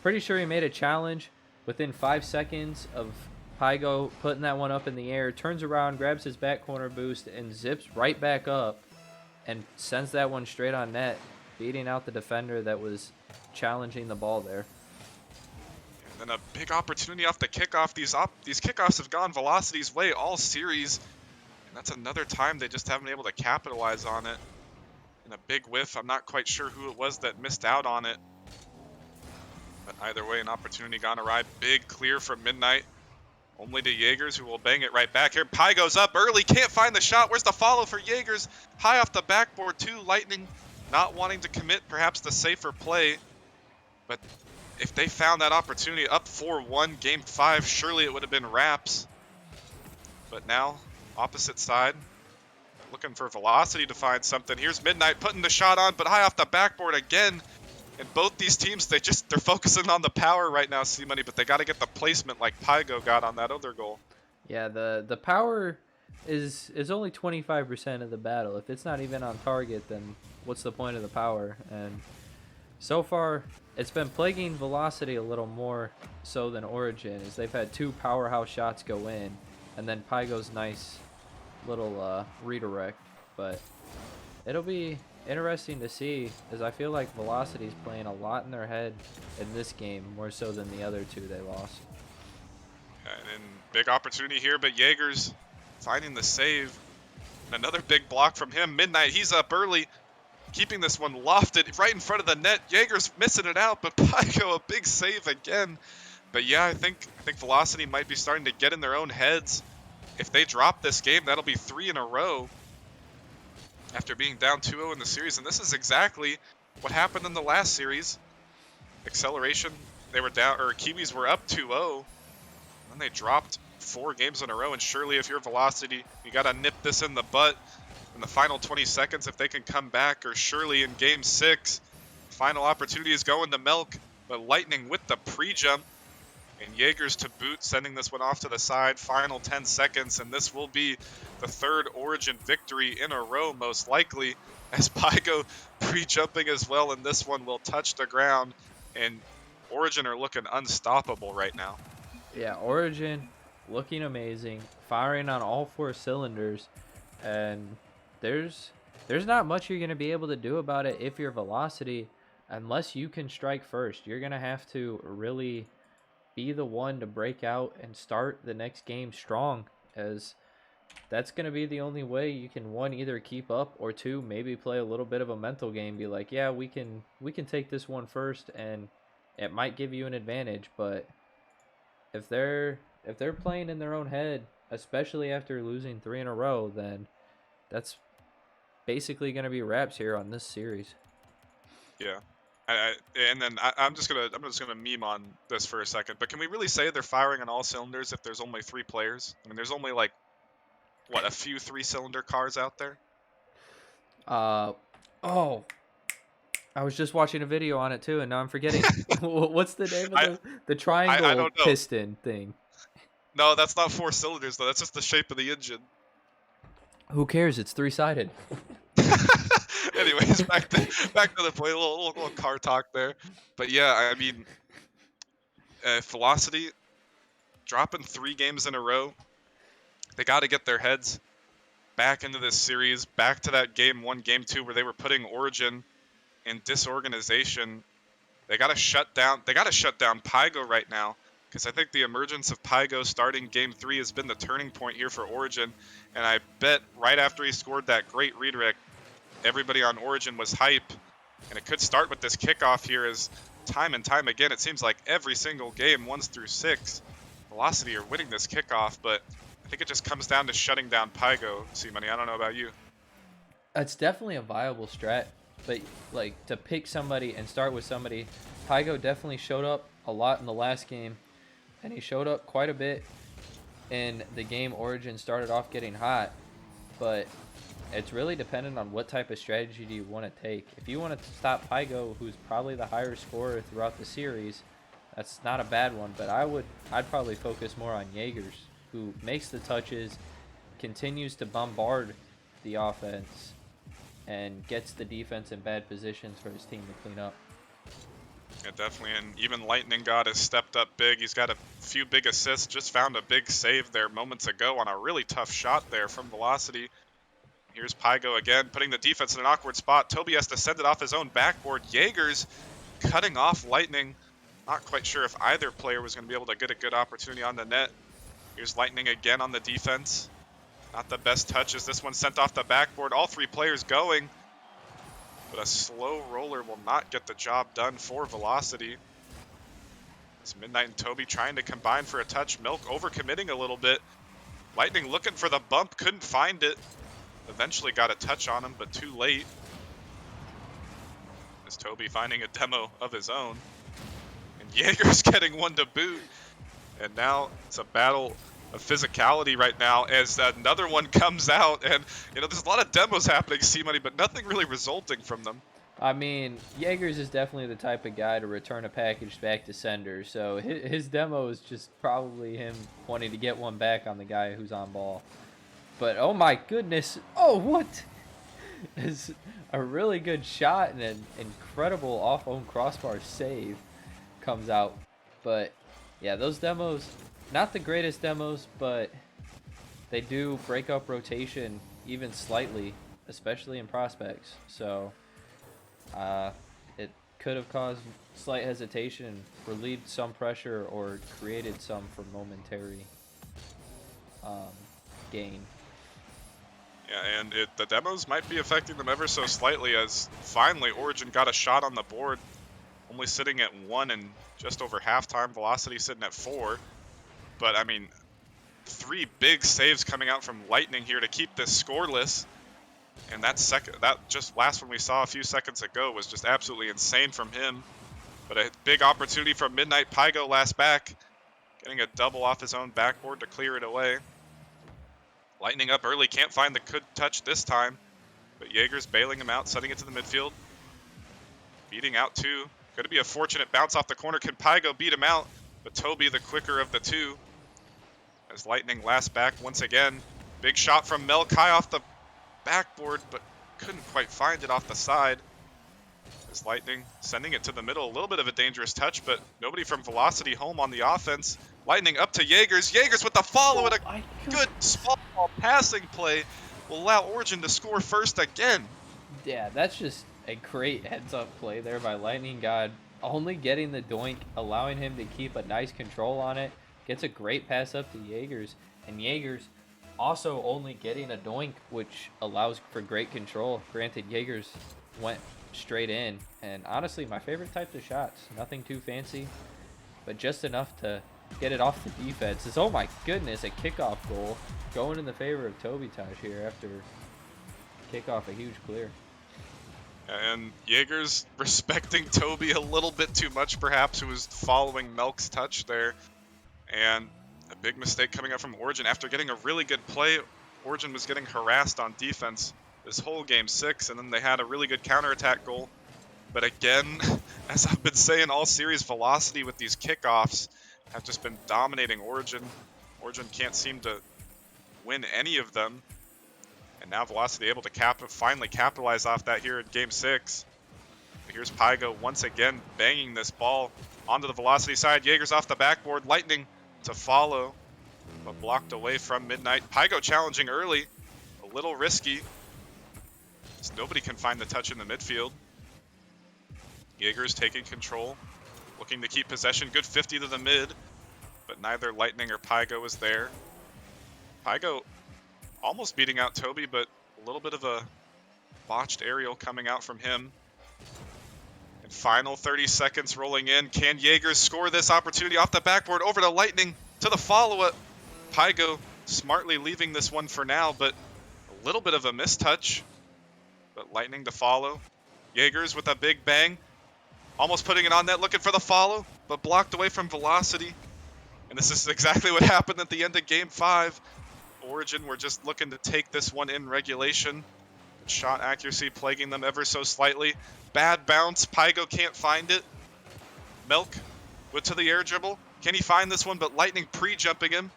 pretty sure he made a challenge within 5 seconds of Pygo putting that one up in the air, turns around, grabs his back corner boost, and zips right back up and sends that one straight on net, beating out the defender that was challenging the ball there. And then a big opportunity off the kickoff. These kickoffs have gone Velocity's way all series, and that's another time they just haven't been able to capitalize on it. And a big whiff. I'm not quite sure who it was that missed out on it. But either way, an opportunity gone awry. Big clear from Midnight. Only to Jaegers, who will bang it right back here. Pi goes up early, can't find the shot. Where's the follow for Jaegers? High off the backboard too. Lightning not wanting to commit perhaps the safer play. But if they found that opportunity up 4-1, game 5, surely it would have been wraps. But now, opposite side, looking for Velocity to find something. Here's Midnight putting the shot on, but high off the backboard again. And both these teams, they're focusing on the power right now, C-Money, but they got to get the placement like Pygo got on that other goal. Yeah, the power is only 25% of the battle. If it's not even on target, then what's the point of the power? And so far, it's been plaguing Velocity a little more so than Origin, as they've had 2 powerhouse shots go in, and then Pygo's nice little redirect. But it'll be interesting to see, as I feel like Velocity's playing a lot in their head in this game, more so than the other 2 they lost. And then big opportunity here, but Jaegers finding the save. And another big block from him. Midnight, he's up early, keeping this one lofted right in front of the net. Jaegers missing it out, but Pygo a big save again. But yeah, I think Velocity might be starting to get in their own heads. If they drop this game, that'll be 3 in a row after being down 2-0 in the series. And this is exactly what happened in the last series. Acceleration, they were down, or Kiwis were up 2-0. Then they dropped 4 games in a row. And surely if you're Velocity, you got to nip this in the butt in the final 20 seconds if they can come back. Or surely in game 6, final opportunity is going to Milk. But Lightning with the pre-jump. And Jaegers to boot, sending this one off to the side. Final 10 seconds, and this will be the 3rd Origin victory in a row, most likely, as Pygo pre-jumping as well, and this one will touch the ground. And Origin are looking unstoppable right now. Yeah, Origin looking amazing, firing on all 4 cylinders, and there's not much you're going to be able to do about it if you're Velocity, unless you can strike first. You're going to have to really be the one to break out and start the next game strong, as that's going to be the only way you can, 1, either keep up, or 2, maybe play a little bit of a mental game, be like, yeah, we can take this one first, and it might give you an advantage. But if they're playing in their own head, especially after losing 3 in a row, then that's basically going to be wraps here on this series. Yeah. I'm just gonna meme on this for a second. But can we really say they're firing on all cylinders if there's only 3 players? I mean, there's only like what, a few 3-cylinder cars out there? Oh, I was just watching a video on it too, and now I'm forgetting. What's the name of the triangle I don't know. piston thing? No, that's not 4 cylinders though. That's just the shape of the engine. Who cares? It's 3-sided. Anyways, back to the play. A little car talk there. But yeah, I mean, Velocity dropping 3 games in a row. They got to get their heads back into this series, back to that game 1, game 2, where they were putting Origin and disorganization. They got to shut down Pygo right now, because I think the emergence of Pygo starting Game 3 has been the turning point here for Origin. And I bet right after he scored that great redirect, everybody on Origin was hype. And it could start with this kickoff here, as time and time again, it seems like every single game, 1 through 6, Velocity are winning this kickoff, but I think it just comes down to shutting down Pygo. C-Money, I don't know about you. It's definitely a viable strat, but like to pick somebody and start with somebody, Pygo definitely showed up a lot in the last game, and he showed up quite a bit in the game Origin started off getting hot, but it's really dependent on what type of strategy do you want to take. If you want to stop Pygo, who's probably the higher scorer throughout the series, that's not a bad one, but I'd probably focus more on Jaegers, who makes the touches, continues to bombard the offense, and gets the defense in bad positions for his team to clean up. Yeah, definitely, and even Lightning God has stepped up big. He's got a few big assists, just found a big save there moments ago on a really tough shot there from Velocity. Here's Pygo again, putting the defense in an awkward spot. Toby has to send it off his own backboard. Jaegers cutting off Lightning. Not quite sure if either player was going to be able to get a good opportunity on the net. Here's Lightning again on the defense. Not the best touch as this one sent off the backboard. All 3 players going. But a slow roller will not get the job done for Velocity. It's Midnight and Toby trying to combine for a touch. Milk overcommitting a little bit. Lightning looking for the bump, couldn't find it. Eventually got a touch on him, but too late. As Toby finding a demo of his own. And Jaeger's getting one to boot. And now it's a battle of physicality right now as another one comes out. And, you know, there's a lot of demos happening, C-Money, but nothing really resulting from them. I mean, Jaegers is definitely the type of guy to return a package back to sender, so his demo is just probably him wanting to get one back on the guy who's on ball. But oh my goodness, oh what? Is a really good shot and an incredible off-own crossbar save comes out. But yeah, those demos, not the greatest demos, but they do break up rotation even slightly, especially in prospects. So it could have caused slight hesitation, relieved some pressure, or created some for momentary gain. Yeah, and the demos might be affecting them ever so slightly, as finally Origin got a shot on the board, only sitting at 1 and just over halftime. Velocity sitting at 4. But I mean, 3 big saves coming out from Lightning here to keep this scoreless. And that just last one we saw a few seconds ago was just absolutely insane from him. But a big opportunity from Midnight. Pygo last back, getting a double off his own backboard to clear it away. Lightning up early, can't find the good touch this time. But Jaeger's bailing him out, setting it to the midfield. Beating out 2. Going to be a fortunate bounce off the corner. Can Pygo beat him out? But Toby the quicker of the 2. As Lightning last back once again. Big shot from Melkai off the backboard, but couldn't quite find it off the side. As Lightning sending it to the middle. A little bit of a dangerous touch, but nobody from Velocity home on the offense. Lightning up to Jaegers. Jaegers with the follow and a good small ball passing play will allow Origin to score first again. Yeah, that's just a great heads-up play there by Lightning God. Only getting the doink, allowing him to keep a nice control on it. Gets a great pass up to Jaegers. And Jaegers also only getting a doink, which allows for great control. Granted, Jaegers went straight in. And honestly, my favorite types of shots. Nothing too fancy, but just enough to get it off the defense. It's, oh my goodness, a kickoff goal going in the favor of Toby Taj here after kickoff, a huge clear. And Jaeger's respecting Toby a little bit too much, perhaps, who was following Melk's touch there. And a big mistake coming out from Origin. After getting a really good play, Origin was getting harassed on defense this whole game 6, and then they had a really good counterattack goal. But again, as I've been saying all series, Velocity with these kickoffs have just been dominating Origin. Origin can't seem to win any of them. And now Velocity able to finally capitalize off that here in Game 6. Here's Pygo once again banging this ball onto the Velocity side. Jaeger's off the backboard. Lightning to follow, but blocked away from Midnight. Pygo challenging early. A little risky, as nobody can find the touch in the midfield. Jaeger's taking control, looking to keep possession. Good 50 to the mid, but neither Lightning or Pygo is there. Pygo almost beating out Toby, but a little bit of a botched aerial coming out from him. And final 30 seconds rolling in. Can Jaeger score this opportunity off the backboard over to Lightning to the follow-up? Pygo smartly leaving this one for now, but a little bit of a mistouch. But Lightning to follow. Jaegers with a big bang. Almost putting it on net, looking for the follow, but blocked away from Velocity. And this is exactly what happened at the end of Game 5. Origin were just looking to take this one in regulation. Shot accuracy plaguing them ever so slightly. Bad bounce. Pygo can't find it. Milk with to the air dribble. Can he find this one? But Lightning pre-jumping him.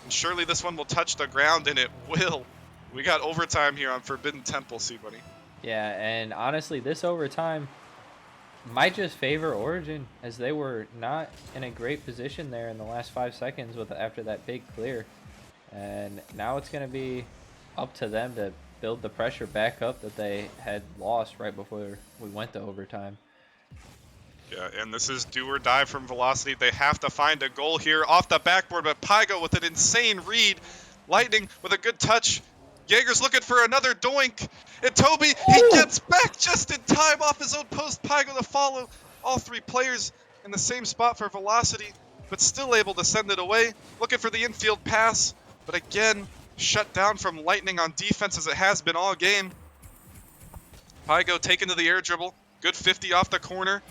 And surely this one will touch the ground, and it will. We got overtime here on Forbidden Temple, C-Bunny. Yeah, and honestly, this overtime might just favor Origin, as they were not in a great position there in the last 5 seconds after that big clear. And now it's going to be up to them to build the pressure back up that they had lost right before we went to overtime. Yeah, and this is do or die from Velocity. They have to find a goal here off the backboard, but Pygo with an insane read. Lightning with a good touch. Jaeger's looking for another doink. And Toby, he gets back just in time off his own post. Pygo to follow. All three players in the same spot for Velocity, but still able to send it away. Looking for the infield pass, but again, shut down from Lightning on defense as it has been all game. Pygo taken to the air dribble. Good 50 off the corner,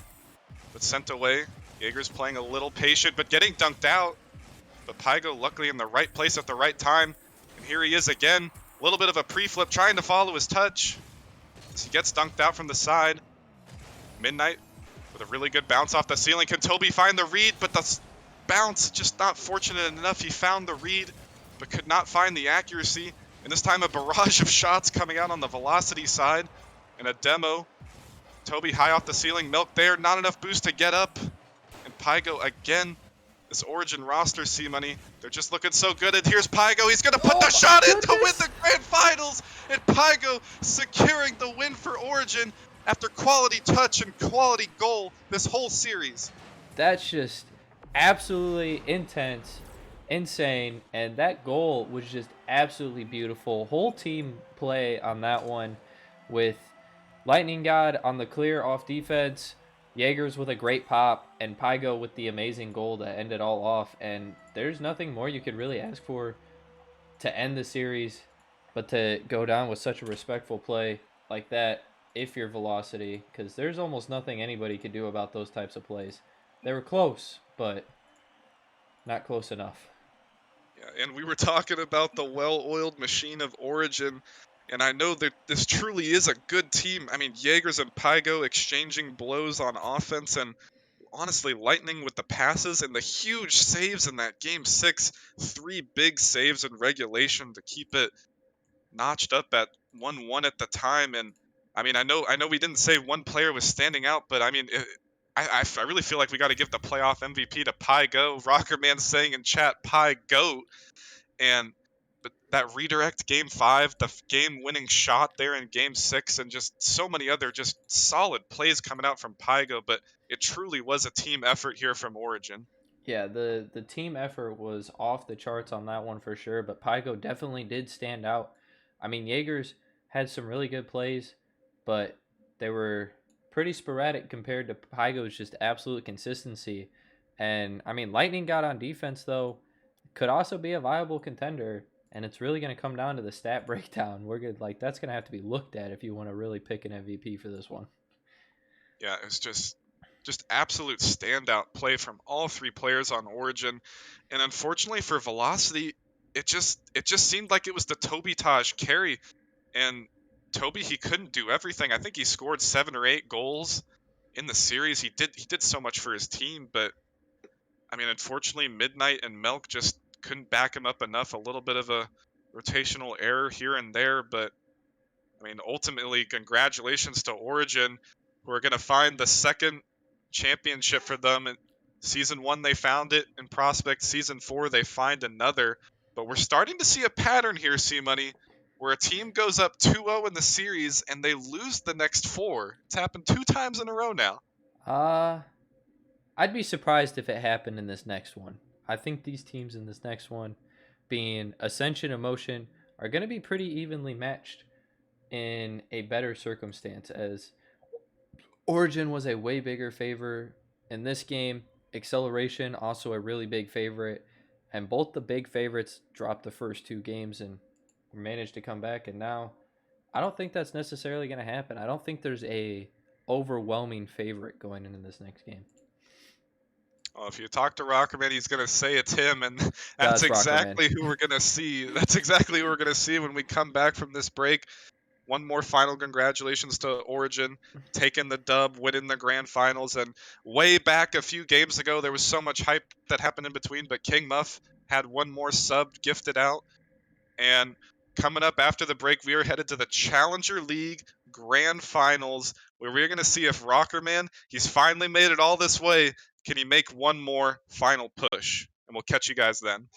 but sent away. Jaeger's playing a little patient, but getting dunked out. But Pygo luckily in the right place at the right time. And here he is again. A little bit of a pre-flip, trying to follow his touch. As he gets dunked out from the side. Midnight with a really good bounce off the ceiling. Can Toby find the read? But the bounce, just not fortunate enough. He found the read, but could not find the accuracy. And this time a barrage of shots coming out on the Velocity side. And a demo. Toby high off the ceiling. Milk there, not enough boost to get up. And Pygo again. This Origin roster, C-Money, they're just looking so good. And here's Pygo. He's going to put the shot in to win the Grand Finals. And Pygo securing the win for Origin after quality touch and quality goal this whole series. That's just absolutely intense, insane. And that goal was just absolutely beautiful. Whole team play on that one with Lightning God on the clear off defense, Jaegers with a great pop, and Pygo with the amazing goal to end it all off. And there's nothing more you could really ask for to end the series, but to go down with such a respectful play like that if you're Velocity, because there's almost nothing anybody could do about those types of plays. They were close, but not close enough. Yeah, and we were talking about the well-oiled machine of Origin, and I know that this truly is a good team. I mean, Jaegers and Pygo exchanging blows on offense, and honestly, Lightning with the passes and the huge saves in that Game 6. 3 big saves in regulation to keep it notched up at 1-1 at the time. And I mean, I know we didn't say one player was standing out, but I mean, I really feel like we got to give the playoff MVP to Pygo. Rockerman saying in chat, Pygo. But that redirect Game 5, the game-winning shot there in Game 6, and just so many other just solid plays coming out from Pygo. But it truly was a team effort here from Origin. Yeah, the team effort was off the charts on that one for sure, but Pygo definitely did stand out. I mean, Jaegers had some really good plays, but they were pretty sporadic compared to Pygo's just absolute consistency. And I mean, Lightning got on defense though, could also be a viable contender, and it's really going to come down to the stat breakdown. We're good, like that's going to have to be looked at if you want to really pick an MVP for this one. Yeah, it's just absolute standout play from all three players on Origin. And unfortunately for Velocity, it just seemed like it was the Toby Taj carry. And Toby, he couldn't do everything. I think he scored 7 or 8 goals in the series. He did so much for his team, but I mean, unfortunately, Midnight and Milk just couldn't back him up enough. A little bit of a rotational error here and there, but I mean, ultimately, congratulations to Origin, who are going to find the second championship for them. In Season 1, they found it in Prospect. Season 4, they find another. But we're starting to see a pattern here, C-Money, where a team goes up 2-0 in the series and they lose the next 4. It's happened 2 times in a row now. Uh, I'd be surprised if it happened in this next one. I think these teams in this next one, being Ascension and Motion, are going to be pretty evenly matched in a better circumstance, as Origin was a way bigger favor in this game. Acceleration also a really big favorite, and both the big favorites dropped the first two games and managed to come back. And now, I don't think that's necessarily going to happen. I don't think there's a overwhelming favorite going into this next game. Well, if you talk to Rockerman, he's gonna say it's him, and that's That's Rockerman. exactly who we're gonna see. That's exactly who we're gonna see when we come back from this break. One more final congratulations to Origin, taking the dub, winning the grand finals. And way back a few games ago, there was so much hype that happened in between, but King Muff had one more sub gifted out. And coming up after the break, we are headed to the Challenger League Grand Finals, where we're going to see if Rockerman, he's finally made it all this way. Can he make one more final push? And we'll catch you guys then.